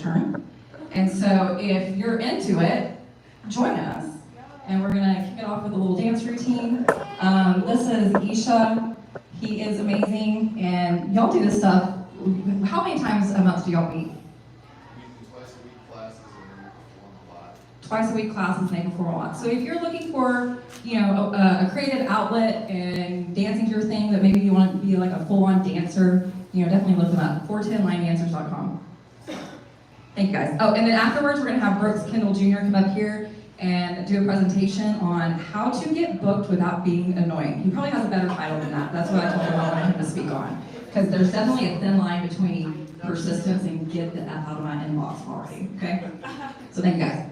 turn. And so if you're into it, join us. And we're gonna kick it off with a little dance routine. This is Isha. He is amazing, and y'all do this stuff. How many times a month do y'all meet? Twice a week classes and they perform a lot. So if you're looking for, a creative outlet and dancing to your thing, that maybe you want to be like a full-on dancer, definitely look them up. 410linedancers.com. Thank you guys. Oh, and then afterwards we're gonna have Brooks Kendall Jr. come up here and do a presentation on how to get booked without being annoying. He probably has a better title than that. That's what I told him I wanted him to speak on. Because there's definitely a thin line between persistence and get the F out of my inbox already, okay? So thank you guys.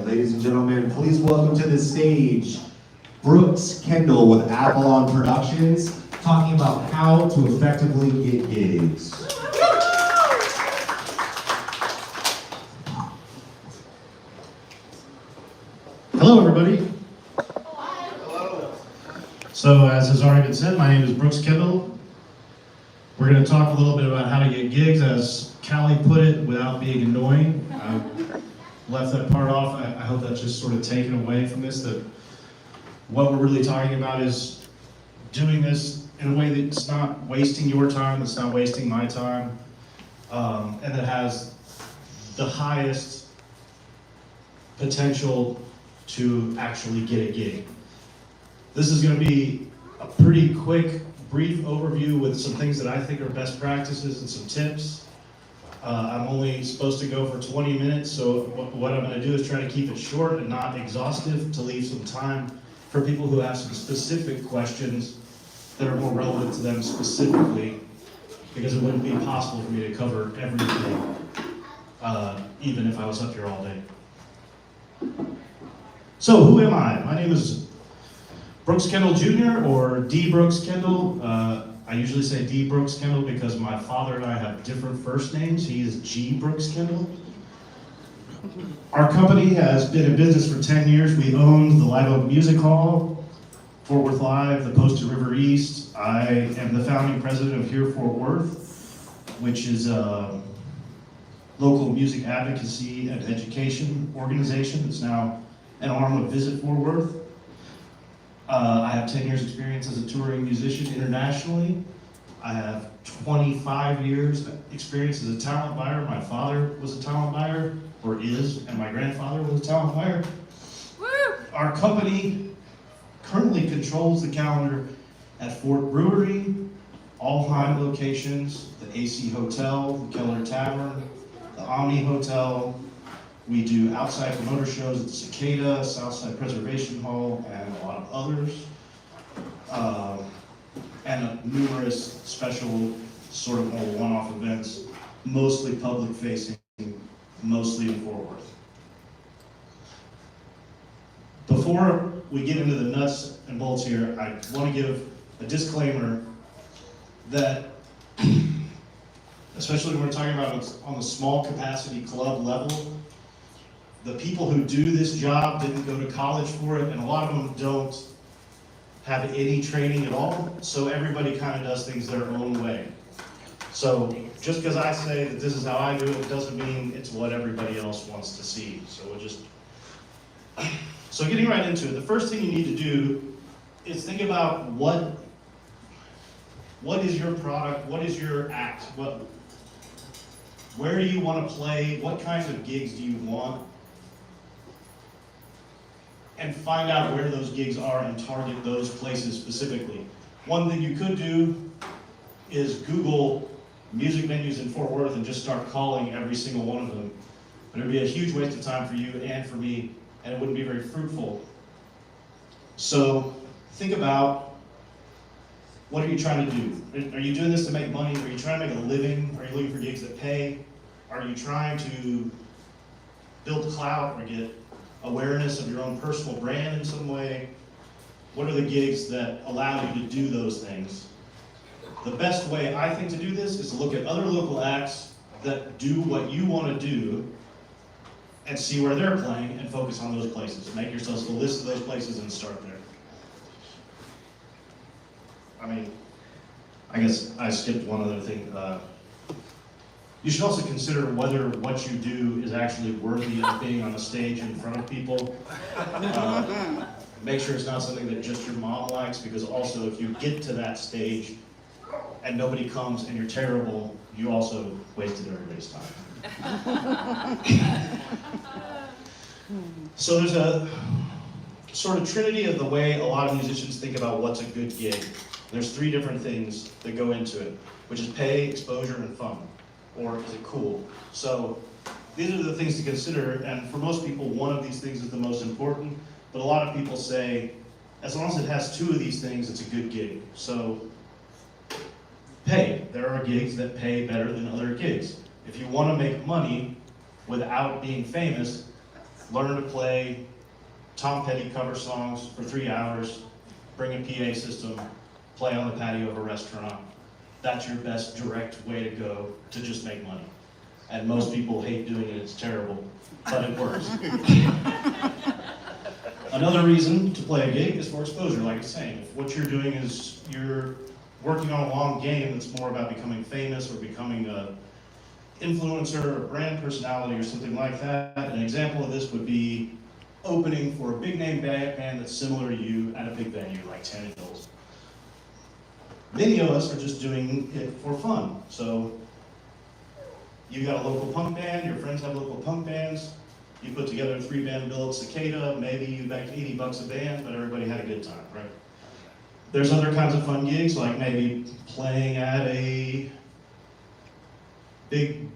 Ladies and gentlemen, please welcome to the stage Brooks Kendall with Avalon Productions, talking about how to effectively get gigs. Hello, everybody. Hello. So, as has already been said, my name is Brooks Kendall. We're going to talk a little bit about how to get gigs, as Callie put it, without being annoying. left that part off. I hope that's just sort of taken away from this, that what we're really talking about is doing this in a way that's not wasting your time, that's not wasting my time, and that has the highest potential to actually get a gig. This is going to be a pretty quick, brief overview with some things that I think are best practices and some tips. I'm only supposed to go for 20 minutes, so what I'm going to do is try to keep it short and not exhaustive to leave some time for people who have some specific questions that are more relevant to them specifically, because it wouldn't be possible for me to cover everything, even if I was up here all day. So who am I? My name is Brooks Kendall Jr. or D. Brooks Kendall. I usually say D. Brooks Kendall because my father and I have different first names. He is G. Brooks Kendall. Our company has been in business for 10 years. We owned the Live Oak Music Hall, Fort Worth Live, the Posted River East. I am the founding president of Here Fort Worth, which is a local music advocacy and education organization. It's now an arm of Visit Fort Worth. I have 10 years experience as a touring musician internationally. I have 25 years experience as a talent buyer. My father was a talent buyer, or is, and my grandfather was a talent buyer. Woo! Our company currently controls the calendar at Fort Brewery, all Heim locations, the AC Hotel, the Keller Tavern, the Omni Hotel. We do outside promoter shows at the Cicada, Southside Preservation Hall, and a lot of others. And numerous special sort of more one-off events, mostly public-facing, mostly in Fort Worth. Before we get into the nuts and bolts here, I want to give a disclaimer that, especially when we're talking about on the small capacity club level, the people who do this job didn't go to college for it, and a lot of them don't have any training at all, so everybody kind of does things their own way. So just because I say that this is how I do it, doesn't mean it's what everybody else wants to see. So getting right into it, the first thing you need to do is think about what is your product, what is your act, where do you want to play, what kinds of gigs do you want, and find out where those gigs are and target those places specifically. One thing you could do is Google music venues in Fort Worth and just start calling every single one of them. But it would be a huge waste of time for you and for me, and it wouldn't be very fruitful. So think about, what are you trying to do? Are you doing this to make money? Are you trying to make a living? Are you looking for gigs that pay? Are you trying to build clout or get awareness of your own personal brand in some way? What are the gigs that allow you to do those things? The best way I think to do this is to look at other local acts that do what you want to do and see where they're playing and focus on those places. Make yourselves a list of those places and start there. I guess I skipped one other thing. You should also consider whether what you do is actually worthy of being on a stage in front of people. Make sure it's not something that just your mom likes, because also if you get to that stage and nobody comes and you're terrible, you also wasted everybody's time. So there's a sort of trinity of the way a lot of musicians think about what's a good gig. There's 3 different things that go into it, which is pay, exposure, and fun. Or is it cool? So these are the things to consider, and for most people, one of these things is the most important, but a lot of people say, as long as it has 2 of these things, it's a good gig. So pay. There are gigs that pay better than other gigs. If you want to make money without being famous, learn to play Tom Petty cover songs for 3 hours, bring a PA system, play on the patio of a restaurant. That's your best direct way to go to just make money. And most people hate doing it, it's terrible, but it works. Another reason to play a gig is for exposure, like I was saying. If what you're doing is you're working on a long game that's more about becoming famous or becoming influencer or brand personality or something like that. An example of this would be opening for a big name band that's similar to you at a big venue like 10 Hills. Many of us are just doing it for fun. So you've got a local punk band, your friends have local punk bands, you put together a 3-band bill at Cicada, maybe you backed $80 a band, but everybody had a good time, right? There's other kinds of fun gigs, like maybe playing at a big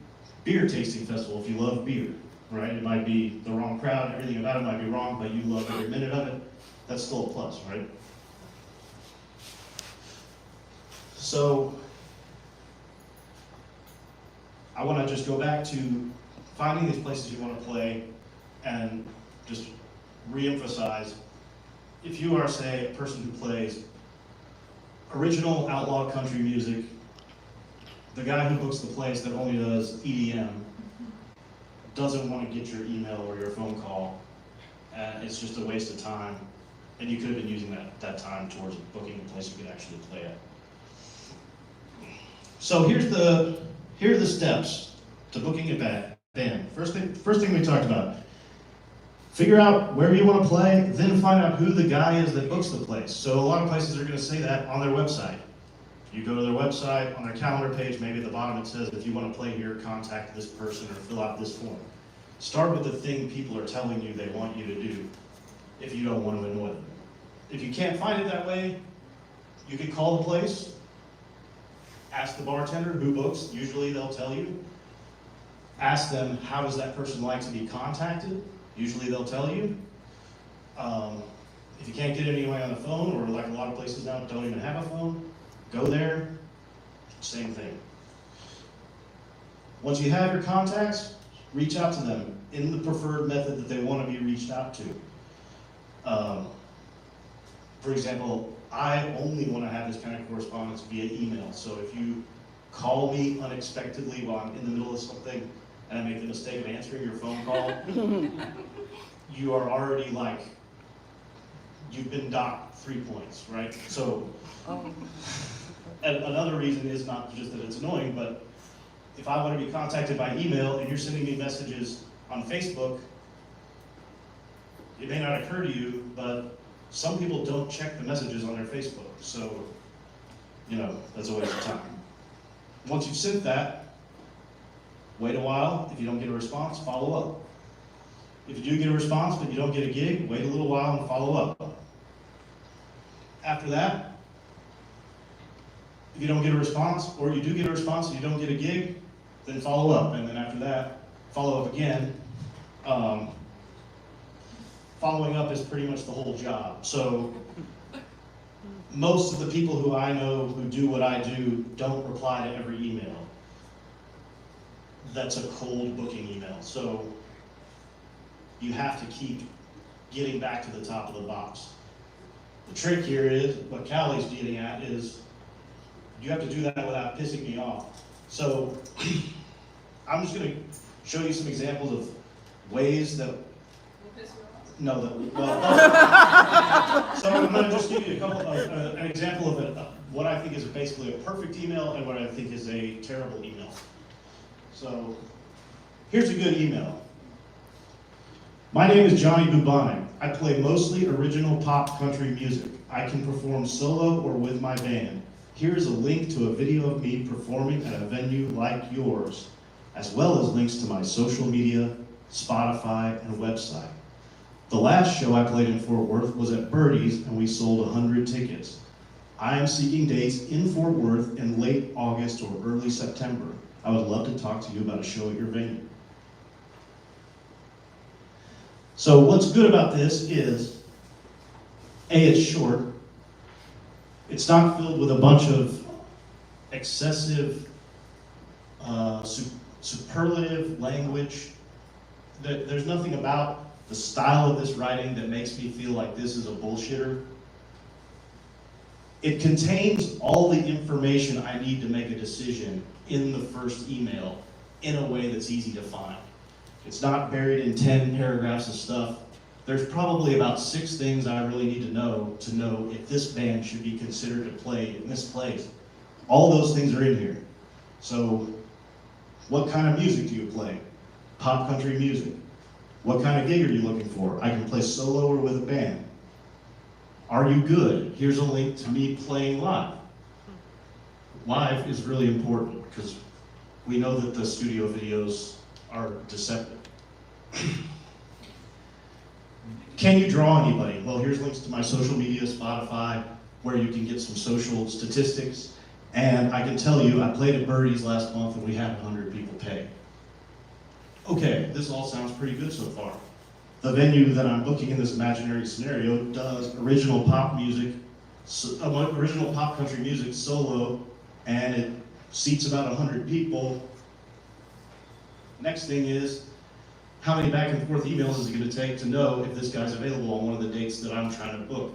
beer tasting festival if you love beer, right? It might be the wrong crowd, everything about it might be wrong, but you love every minute of it. That's still a plus, right? So I want to just go back to finding these places you want to play and just re-emphasize, if you are, say, a person who plays original outlaw country music, the guy who books the place that only does EDM doesn't want to get your email or your phone call, and it's just a waste of time, and you could have been using that time towards booking a place you could actually play at. So here are the steps to booking a band. First thing we talked about, figure out where you want to play, then find out who the guy is that books the place. So a lot of places are going to say that on their website. You go to their website, on their calendar page, maybe at the bottom it says, if you want to play here, contact this person or fill out this form. Start with the thing people are telling you they want you to do if you don't want to annoy them. If you can't find it that way, you can call the place, ask the bartender who books, usually they'll tell you. Ask them, how does that person like to be contacted? Usually they'll tell you. If you can't get anybody on the phone, or like a lot of places now don't even have a phone, go there, same thing. Once you have your contacts, reach out to them in the preferred method that they want to be reached out to. For example, I only want to have this kind of correspondence via email. So if you call me unexpectedly while I'm in the middle of something and I make the mistake of answering your phone call, you are already like, you've been docked 3 points, right? So, and another reason is not just that it's annoying, but if I want to be contacted by email and you're sending me messages on Facebook, it may not occur to you, but some people don't check the messages on their Facebook. So, that's a waste of time. Once you've sent that, wait a while. If you don't get a response, follow up. If you do get a response but you don't get a gig, wait a little while and follow up. After that, if you don't get a response, or you do get a response and you don't get a gig, then follow up. And then after that, follow up again. Following up is pretty much the whole job. So most of the people who I know who do what I do don't reply to every email. That's a cold booking email. So you have to keep getting back to the top of the box. The trick here is, what Callie's getting at is, you have to do that without pissing me off. So I'm just going to show you some examples of ways that No, so I'm going to just give you a couple of, an example of what I think is basically a perfect email and what I think is a terrible email. So here's a good email. My name is Johnny Bubonic. I play mostly original pop country music. I can perform solo or with my band. Here is a link to a video of me performing at a venue like yours, as well as links to my social media, Spotify, and website. The last show I played in Fort Worth was at Birdie's, and we sold 100 tickets. I am seeking dates in Fort Worth in late August or early September. I would love to talk to you about a show at your venue. So what's good about this is, A, it's short. It's not filled with a bunch of excessive, superlative language. There's nothing about the style of this writing that makes me feel like this is a bullshitter. It contains all the information I need to make a decision in the first email in a way that's easy to find. It's not buried in 10 paragraphs of stuff. There's probably about 6 things I really need to know if this band should be considered to play in this place. All those things are in here. So What kind of music do you play? Pop country music. What kind of gig are you looking for? I can play solo or with a band. Are you good? Here's a link to me playing live. Live is really important because we know that the studio videos are deceptive. Can you draw anybody? Well, here's links to my social media, Spotify, where you can get some social statistics. And I can tell you, I played at Birdie's last month and we had 100 people pay. Okay, this all sounds pretty good so far. The venue that I'm booking in this imaginary scenario does original pop music, original pop country music solo, and it seats about 100 people. Next thing is, how many back and forth emails is it going to take to know if this guy's available on one of the dates that I'm trying to book?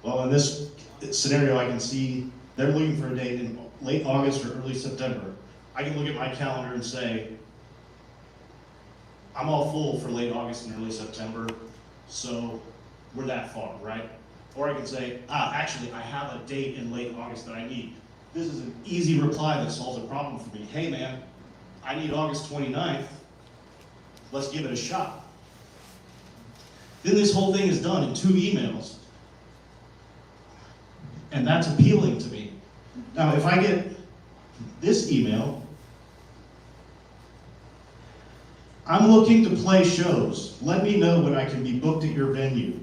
Well, in this scenario, I can see they're looking for a date in late August or early September. I can look at my calendar and say, I'm all full for late August and early September, so we're that far, right? Or I can say, actually, I have a date in late August that I need. This is an easy reply that solves a problem for me. Hey man, I need August 29th. Let's give it a shot. Then this whole thing is done in 2 emails. And that's appealing to me. Now, if I get this email, I'm looking to play shows. Let me know when I can be booked at your venue.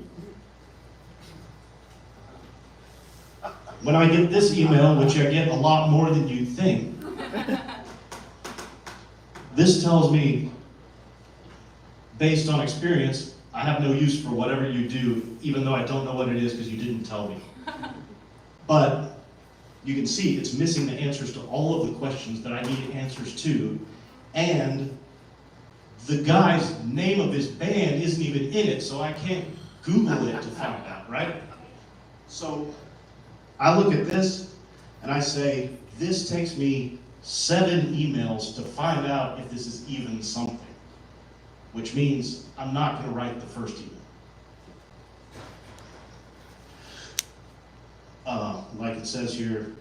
When I get this email, which I get a lot more than you'd think, this tells me, based on experience, I have no use for whatever you do, even though I don't know what it is because you didn't tell me. But you can see it's missing the answers to all of the questions that I need answers to, and the guy's name of his band isn't even in it, so I can't Google it to find out, right? So I look at this and I say, this takes me 7 emails to find out if this is even something, which means I'm not going to write the first email. Like it says here,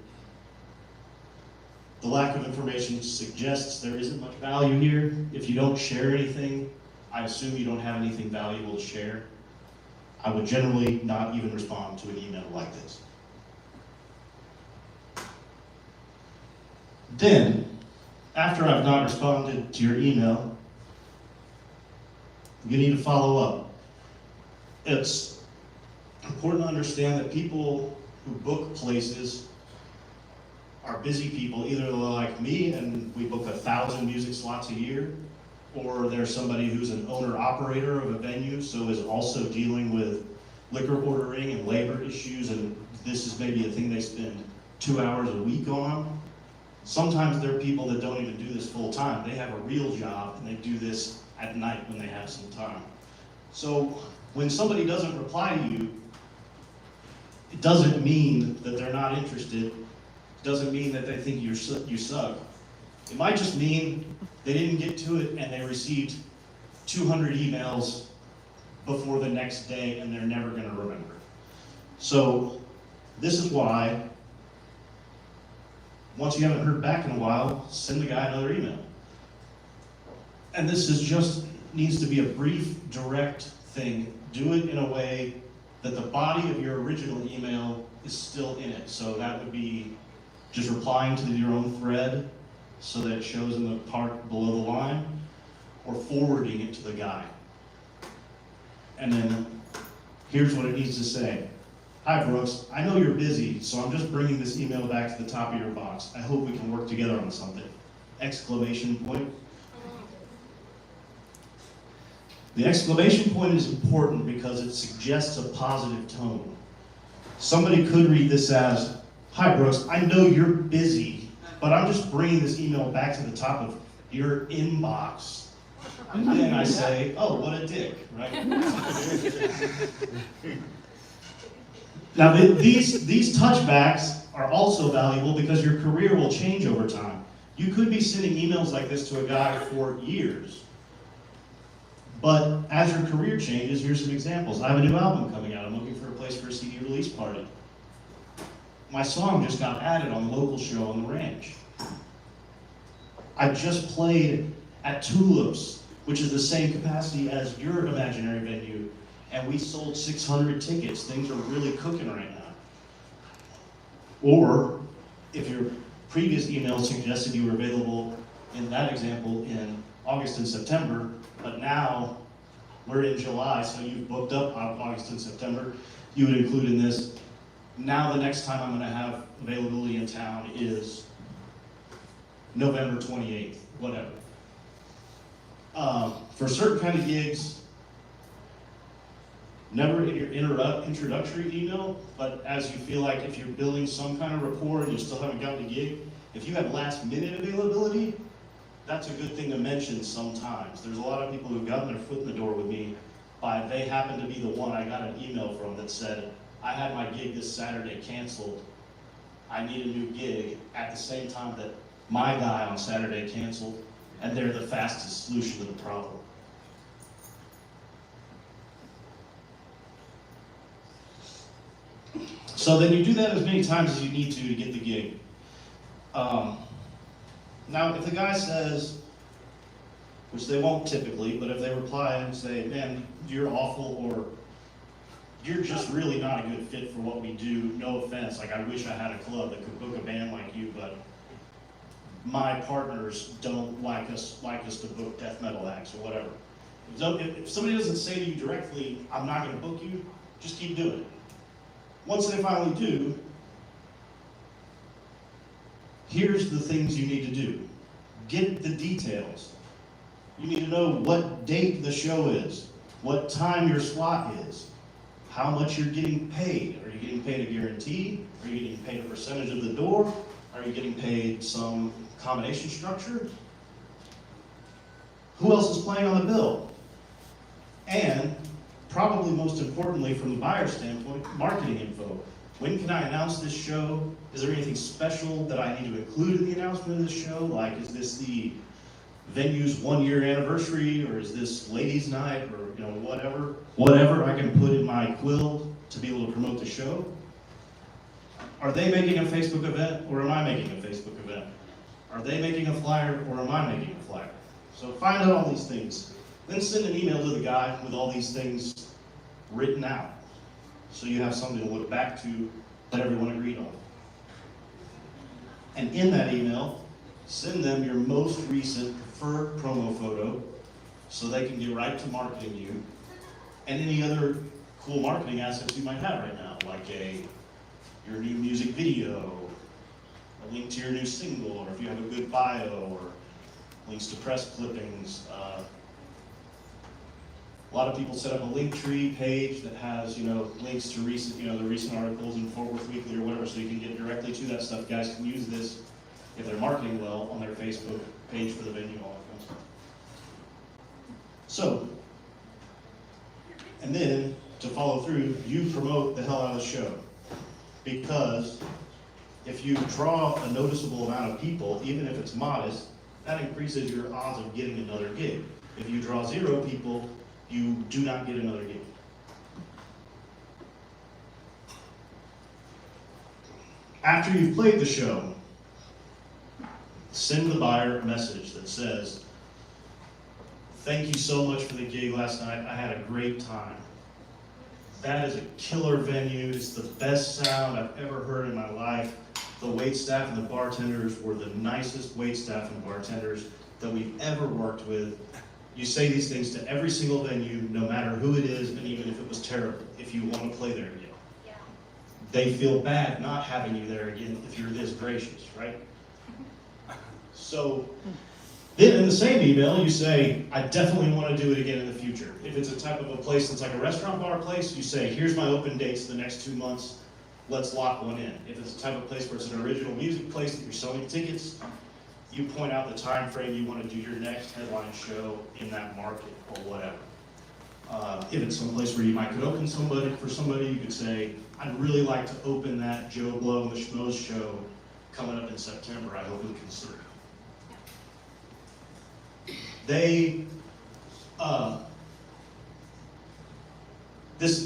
the lack of information suggests there isn't much value here. If you don't share anything, I assume you don't have anything valuable to share. I would generally not even respond to an email like this. Then, after I've not responded to your email, you need to follow up. It's important to understand that people who book places are busy people. Either they're like me and we book 1,000 music slots a year, or there's somebody who's an owner-operator of a venue, so is also dealing with liquor ordering and labor issues, and this is maybe a thing they spend 2 hours a week on. Sometimes there are people that don't even do this full time. They have a real job and they do this at night when they have some time. So when somebody doesn't reply to you, it doesn't mean that they're not interested. It doesn't mean that they think you suck. It might just mean they didn't get to it and they received 200 emails before the next day and they're never going to remember. So this is why, once you haven't heard back in a while, send the guy another email. And this is just needs to be a brief, direct thing. Do it in a way that the body of your original email is still in it. So that would be just replying to your own thread so that it shows in the part below the line, or forwarding it to the guy. And then here's what it needs to say. Hi Brooks, I know you're busy, so I'm just bringing this email back to the top of your box. I hope we can work together on something. Exclamation point. The exclamation point is important because it suggests a positive tone. Somebody could read this as, hi Brooks, I know you're busy, but I'm just bringing this email back to the top of your inbox. And then I say, oh, what a dick, right? Now, these touchbacks are also valuable because your career will change over time. You could be sending emails like this to a guy for years. But as your career changes, here's some examples. I have a new album coming out. I'm looking for a place for a CD release party. My song just got added on the local show on the ranch. I just played at Tulips, which is the same capacity as your imaginary venue, and we sold 600 tickets. Things are really cooking right now. Or, if your previous email suggested you were available in that example in August and September, but now we're in July, so you've booked up August and September, you would include in this, now the next time I'm gonna have availability in town is November 28th, whatever. For certain kind of gigs, never in your introductory email, but as you feel like if you're building some kind of rapport and you still haven't gotten a gig, if you have last minute availability, that's a good thing to mention sometimes. There's a lot of people who've gotten their foot in the door with me by they happen to be the one I got an email from that said, I had my gig this Saturday canceled. I need a new gig at the same time that my guy on Saturday canceled, and they're the fastest solution to the problem. So then you do that as many times as you need to get the gig. Now, if the guy says, which they won't typically, but if they reply and say, man, you're awful, or you're just really not a good fit for what we do, no offense, like I wish I had a club that could book a band like you, but my partners don't like us to book death metal acts or whatever. If somebody doesn't say to you directly, I'm not gonna book you, just keep doing it. Once they finally do, here's the things you need to do. Get the details. You need to know what date the show is, what time your slot is, how much you're getting paid. Are you getting paid a guarantee? Are you getting paid a percentage of the door? Are you getting paid some combination structure? Who else is playing on the bill? And probably most importantly from the buyer standpoint, marketing info. When can I announce this show? Is there anything special that I need to include in the announcement of this show? Like, is this the venue's 1-year anniversary, or is this ladies' night, or whatever I can put in my quill to be able to promote the show? Are they making a Facebook event, or am I making a Facebook event? Are they making a flyer, or am I making a flyer? So find out all these things. Then send an email to the guy with all these things written out, so you have something to look back to that everyone agreed on. And in that email, send them your most recent preferred promo photo so they can get right to marketing you, and any other cool marketing assets you might have right now, like your new music video, a link to your new single, or if you have a good bio, or links to press clippings. A lot of people set up a Linktree page that has, links to recent, the recent articles in Fort Worth Weekly or whatever, so you can get directly to that stuff. Guys can use this if they're marketing well on their Facebook page for the venue, all that kind of stuff. So, and then to follow through, you promote the hell out of the show, because if you draw a noticeable amount of people, even if it's modest, that increases your odds of getting another gig. If you draw 0 people, you do not get another gig. After you've played the show, send the buyer a message that says, thank you so much for the gig last night. I had a great time. That is a killer venue. It's the best sound I've ever heard in my life. The waitstaff and the bartenders were the nicest waitstaff and bartenders that we've ever worked with. You say these things to every single venue, no matter who it is, and even if it was terrible, if you want to play there again. Yeah. They feel bad not having you there again if you're this gracious, right? So then in the same email, you say, I definitely want to do it again in the future. If it's a type of a place that's like a restaurant bar place, you say, here's my open dates the next 2 months, let's lock one in. If it's a type of place where it's an original music place that you're selling tickets, you point out the time frame you want to do your next headline show in that market or whatever. If it's someplace where you might could open for somebody, you could say, I'd really like to open that Joe Blow and the Schmoes show coming up in September. I hope you'll consider it.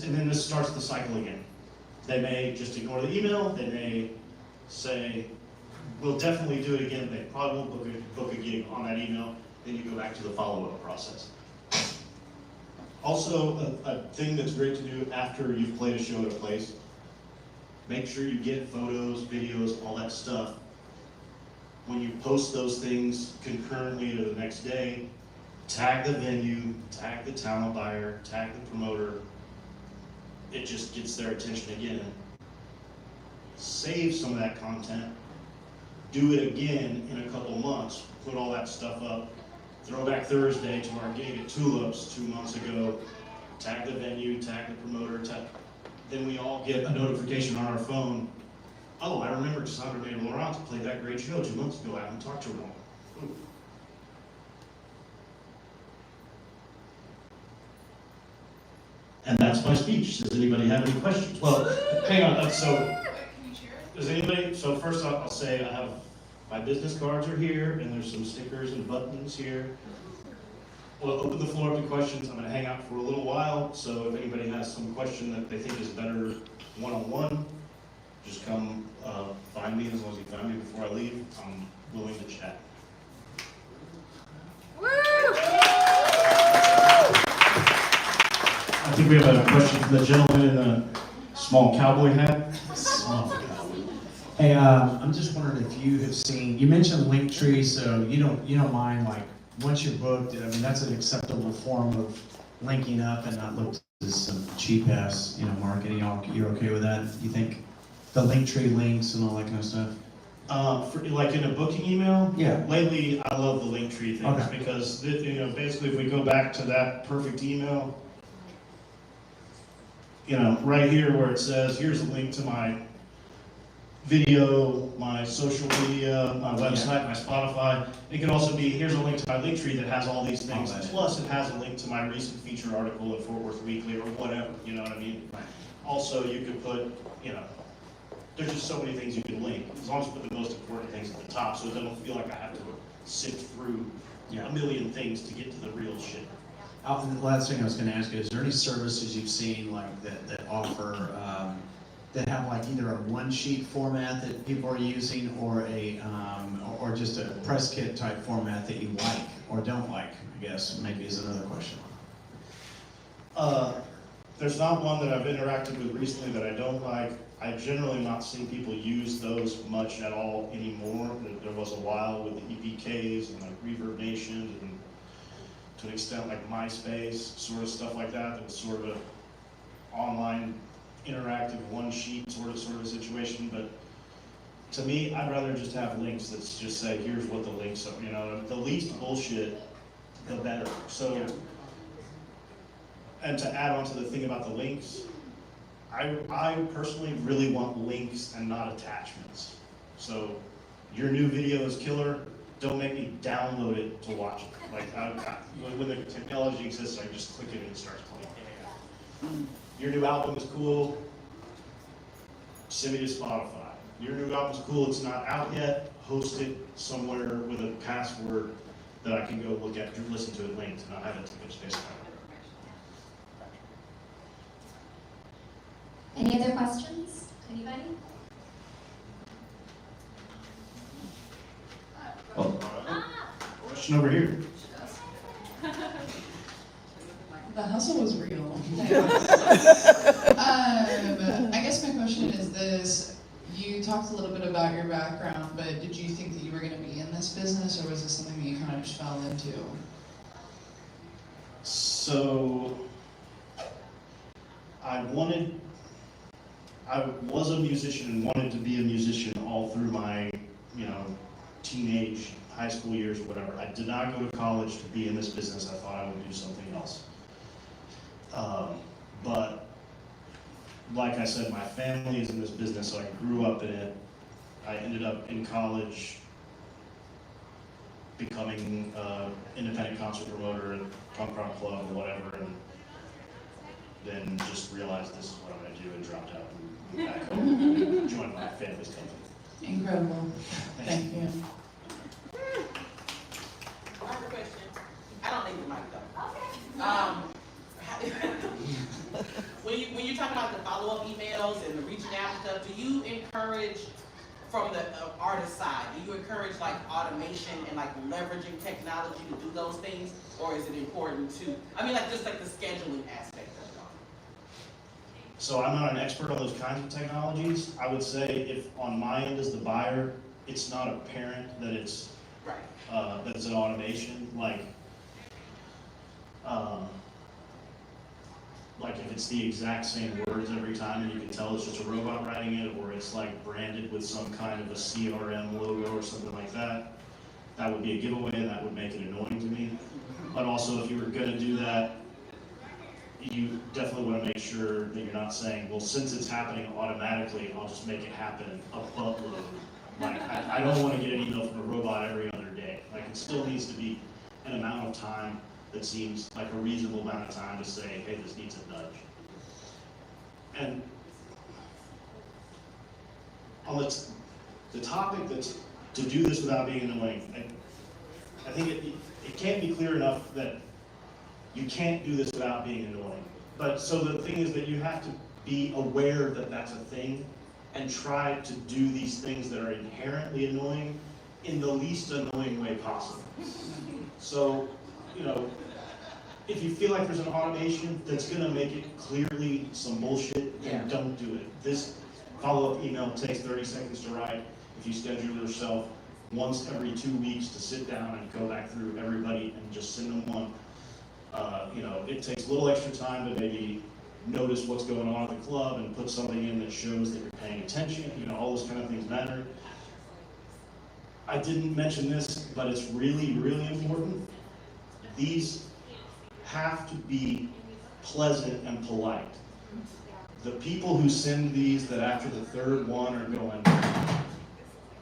And then this starts the cycle again. They may just ignore the email. They may say, we'll definitely do it again. They probably won't book a gig on that email. Then you go back to the follow-up process. Also, a thing that's great to do after you've played a show at a place, make sure you get photos, videos, all that stuff. When you post those things concurrently to the next day, tag the venue, tag the talent buyer, tag the promoter. It just gets their attention again. Save some of that content, do it again in a couple months, put all that stuff up, Throwback Thursday to our gig at Tulips 2 months ago, tag the venue, tag the promoter, then we all get a notification on our phone. Oh, I remember Cassandra May Laurent played that great show 2 months ago. I haven't talked to her in a while. And that's my speech. Does anybody have any questions? Well, hang on. Does anybody? So first I'll say I have my business cards are here, and there's some stickers and buttons here. We'll open the floor up to questions. I'm going to hang out for a little while. So if anybody has some question that they think is better one-on-one, just come find me. As long as you find me before I leave, I'm willing to chat. I think we have a question from the gentleman in the small cowboy hat. Small cowboy. Hey, I'm just wondering if you have seen, you mentioned Linktree, so you don't mind, like, once you're booked, I mean, that's an acceptable form of linking up and not look as some cheap ass, marketing. You're okay with that? You think the Linktree links and all that kind of stuff? For like in a booking email? Yeah. Lately, I love the Linktree things Okay. because, basically if we go back to that perfect email, right here where it says, here's a link to my video, my social media, my website, my Spotify. It could also be, here's a link to my Linktree that has all these things. Plus, it has a link to my recent feature article in Fort Worth Weekly or whatever, you know what I mean? Right. Also, you could put, there's just so many things you can link. As long as you put the most important things at the top so it doesn't feel like I have to sift through a million things to get to the real shit. The last thing I was going to ask you, is there any services you've seen like that offer, that have like either a one-sheet format that people are using or or just a press kit type format that you like or don't like, I guess, maybe is another question. There's not one that I've interacted with recently that I don't like. I generally not seen people use those much at all anymore. There was a while with the EPKs and like Reverb Nation and to an extent like MySpace, sort of stuff like that. That was sort of an online interactive one sheet sort of a situation. But to me, I'd rather just have links that just say, here's what the links are. The least bullshit, the better. So, and to add on to the thing about the links, I personally really want links and not attachments. So your new video is killer, don't make me download it to watch it. Like when the technology exists, I just click it and it starts playing. Your new album is cool, send me to Spotify. Your new album is cool, it's not out yet, host it somewhere with a password that I can go look at, listen to it linked, and not have it take up space. Any other questions? Anybody? Question over here. The hustle was real. I guess my question is this. You talked a little bit about your background, but did you think that you were going to be in this business, or was this something that you kind of just fell into? So, I was a musician and wanted to be a musician all through my, teenage, high school years, whatever. I did not go to college to be in this business. I thought I would do something else. But like I said, my family is in this business, so I grew up in it. I ended up in college becoming an independent concert promoter at punk rock club or whatever, and then just realized this is what I'm going to do and dropped out and moved back home and joined my family's company. Incredible. Thank you. I have a question. I don't need the mic though. When you talk about the follow-up emails and the reaching out and stuff, do you encourage from the artist side, do you encourage like automation and like leveraging technology to do those things? Or is it important to, I mean like just like the scheduling aspect of it all? So I'm not an expert on those kinds of technologies. I would say if on my end as the buyer, it's not apparent that it's Right. that it's an automation, like if it's the exact same words every time and you can tell it's just a robot writing it, or it's like branded with some kind of a CRM logo or something like that, that would be a giveaway and that would make it annoying to me. But also if you were gonna do that, you definitely want to make sure that you're not saying, well, since it's happening automatically, I'll just make it happen a buttload. Like, I don't want to get an email from a robot every other day. Like, it still needs to be an amount of time that seems like a reasonable amount of time to say, hey, this needs a nudge. And on the topic that's to do this without being annoying, I think it can't be clear enough that you can't do this without being annoying. But so the thing is that you have to be aware that that's a thing and try to do these things that are inherently annoying in the least annoying way possible. So, you know, if you feel like there's an automation that's gonna make it clearly some bullshit, then don't do it. This follow-up email takes 30 seconds to write. If you schedule yourself once every 2 weeks to sit down and go back through everybody and just send them one, you know, it takes a little extra time to maybe notice what's going on at the club and put something in that shows that you're paying attention. You know, all those kind of things matter. I didn't mention this, but it's really, really important. These have to be pleasant and polite. The people who send these that after the third one are going,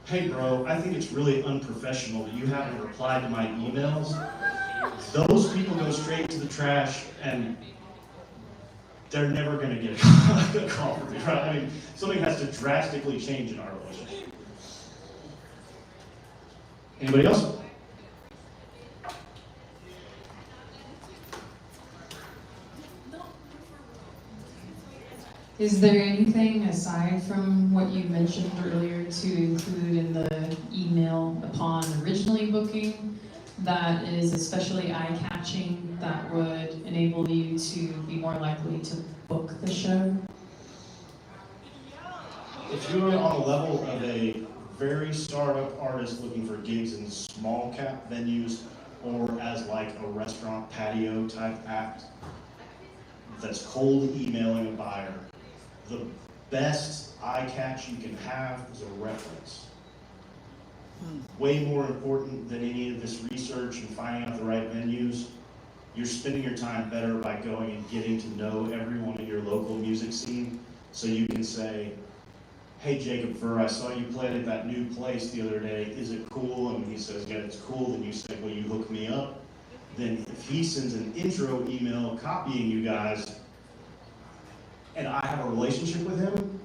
hey bro, I think it's really unprofessional that you haven't replied to my emails. Those people go straight to the trash and they're never gonna get a call from me, right? I mean, something has to drastically change in our relationship. Anybody else? Is there anything aside from what you mentioned earlier to include in the email upon originally booking that is especially eye-catching that would enable you to be more likely to book the show? If you're on the level of a very startup artist looking for gigs in small cap venues or as like a restaurant patio type act that's cold emailing a buyer, the best eye catch you can have is a reference. Way more important than any of this research and finding out the right venues. You're spending your time better by going and getting to know everyone in your local music scene, so you can say, hey Jacob Furr, I saw you played at that new place the other day, is it cool? And he says, yeah, it's cool. Then you say, will you hook me up? Then if he sends an intro email copying you guys, and I have a relationship with him,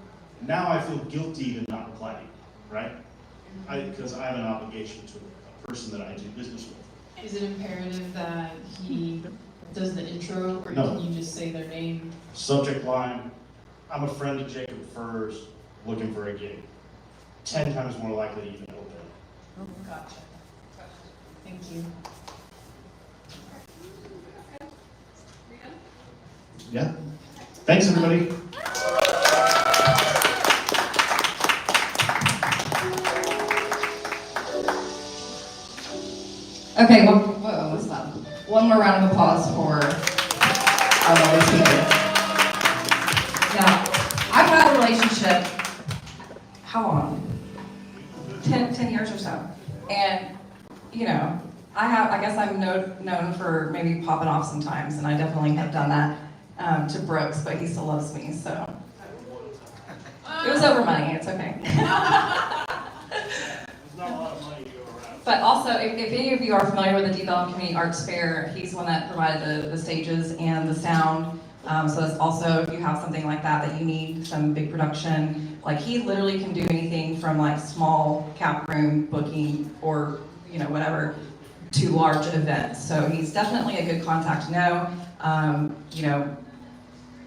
now I feel guilty to not reply to you, right? Because I have an obligation to a person that I do business with. Is it imperative that he does the intro, or No. can you just say their name? Subject line, I'm a friend of Jacob Furr's looking for a gig. 10 times more likely to even open. Gotcha. Thank you. Yeah. Thanks, everybody. Okay, whoa, what's that? One more round of applause for our lovely speaker. Now, I've had a relationship, how long? 10 years or so. And, you know, I guess I'm known for maybe popping off sometimes, and I definitely have done that to Brooks, but he still loves me, so. It was over money, it's okay. But also, if any of you are familiar with the Deep Ellum Community Arts Fair, he's one that provided the stages and the sound. So that's also, if you have something like that you need some big production, like he literally can do anything from like small cap room booking or, you know, whatever, to large events. So he's definitely a good contact to know. You know,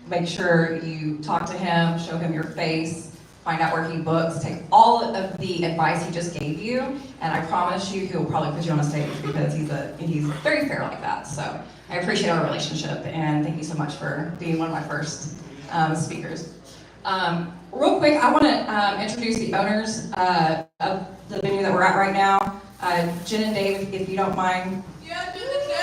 make sure you talk to him, show him your face. find out where he books, take all of the advice he just gave you, and I promise you he'll probably put you on a stage because he's very fair like that. So I appreciate our relationship, and thank you so much for being one of my first speakers. Real quick, I want to introduce the owners of the venue that we're at right now. Jen and Dave, if you don't mind. Yeah, Jen and Dave!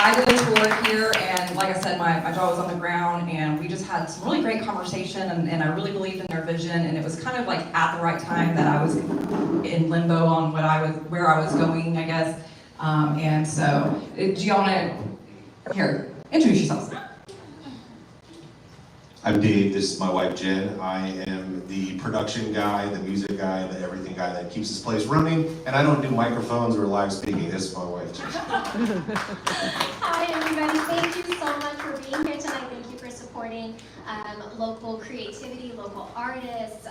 I did a tour here, and like I said, my jaw was on the ground, and we just had some really great conversation, and I really believed in their vision, and it was kind of like at the right time that I was in limbo on where I was going, I guess. And so, do y'all want to, here, introduce yourselves. I'm Dave, this is my wife Jen. I am the production guy, the music guy, the everything guy that keeps this place running. And I don't do microphones or live speaking, this is my wife Jen. Hi everybody, thank you so much for being here tonight. Thank you for supporting local creativity, local artists,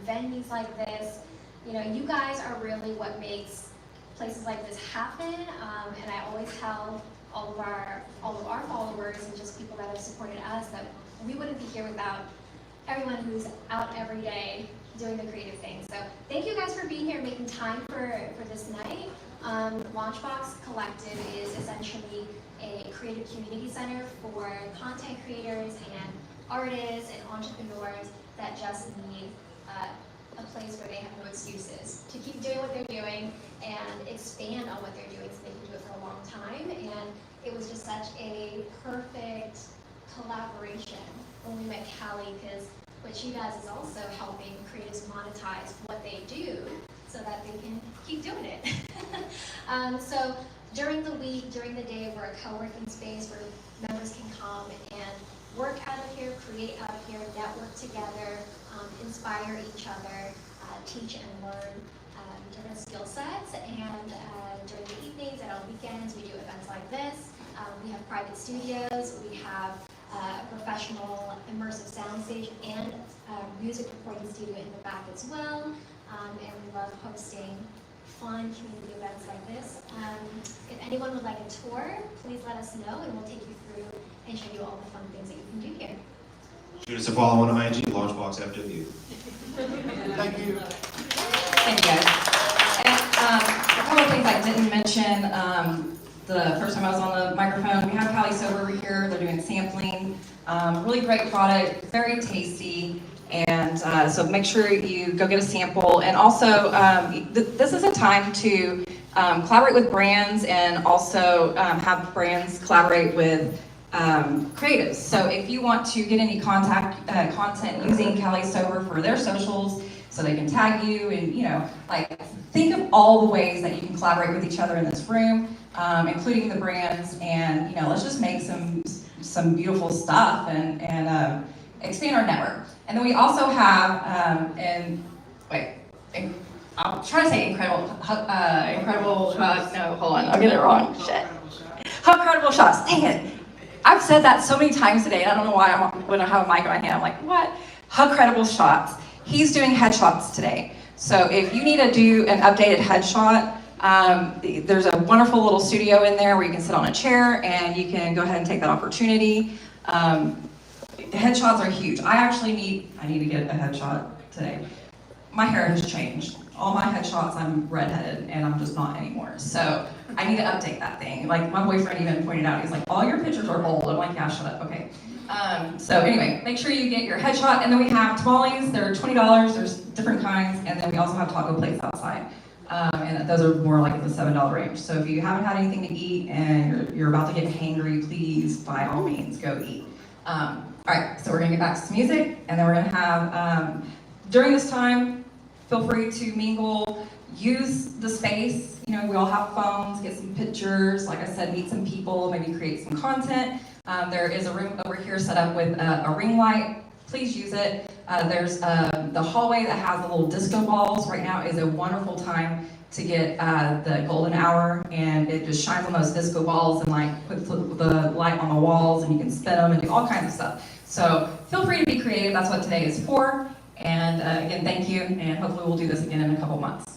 venues like this. You know, you guys are really what makes places like this happen. And I always tell all of our followers and just people that have supported us that we wouldn't be here without everyone who's out every day doing the creative things. So thank you guys for being here, making time for this night. Launchbox Collective is essentially a creative community center for content creators and artists and entrepreneurs that just need a place where they have no excuses to keep doing what they're doing and expand on what they're doing so they can do it for a long time. And it was just such a perfect collaboration when we met Callie, because what she does is also helping creators monetize what they do so that they can keep doing it. So during the week, during the day, we're a co-working space where members can come and work out of here, create out of here, network together, inspire each other, teach and learn different skill sets. And during the evenings and on weekends, we do events like this. We have private studios, we have a professional immersive soundstage and a music recording studio in the back as well. And we love hosting fun community events like this. If anyone would like a tour, please let us know and we'll take you through and show you all the fun things that you can do here. Shoot us a follow on IG, LaunchboxFW. Thank you. Thank you guys. And a couple of things I didn't mention. The first time I was on the microphone, we have Callie Sober over here. They're doing sampling. Really great product, very tasty. And so make sure you go get a sample. And also, this is a time to collaborate with brands and also have brands collaborate with creatives. So if you want to get any content using Callie Sober for their socials, so they can tag you and, you know, like think of all the ways that you can collaborate with each other in this room, including the brands, and, you know, let's just make some beautiful stuff and expand our network. And then we also have, I'll try to say incredible, no, hold on, I'll get it wrong, shit. Incredible shots, dang it. I've said that so many times today, and I don't know why when I have a mic in my hand, I'm like, what? Incredible shots. He's doing headshots today. So if you need to do an updated headshot, there's a wonderful little studio in there where you can sit on a chair and you can go ahead and take that opportunity. Headshots are huge. I need to get a headshot today. My hair has changed. All my headshots, I'm redheaded and I'm just not anymore. So I need to update that thing. Like my boyfriend even pointed out, he's like, all your pictures are old. I'm like, yeah, shut up, okay. So anyway, make sure you get your headshot. And then we have tamales, they're $20, there's different kinds. And then we also have taco plates outside. And those are more like in the $7 range. So if you haven't had anything to eat and you're about to get hangry, please, by all means, go eat. All right, so we're gonna get back to some music, and then we're gonna have, during this time, feel free to mingle, use the space. You know, we all have phones, get some pictures, like I said, meet some people, maybe create some content. There is a room over here set up with a ring light. Please use it. There's the hallway that has the little disco balls. Right now is a wonderful time to get the golden hour, and it just shines on those disco balls and like puts the light on the walls, and you can spin them and do all kinds of stuff. So feel free to be creative. That's what today is for. And again, thank you, and hopefully we'll do this again in a couple months.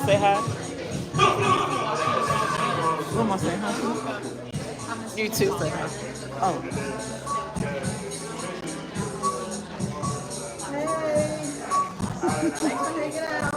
say hi? Who am I saying hi to? You too say hi. Oh. Hey. Thanks for hanging out.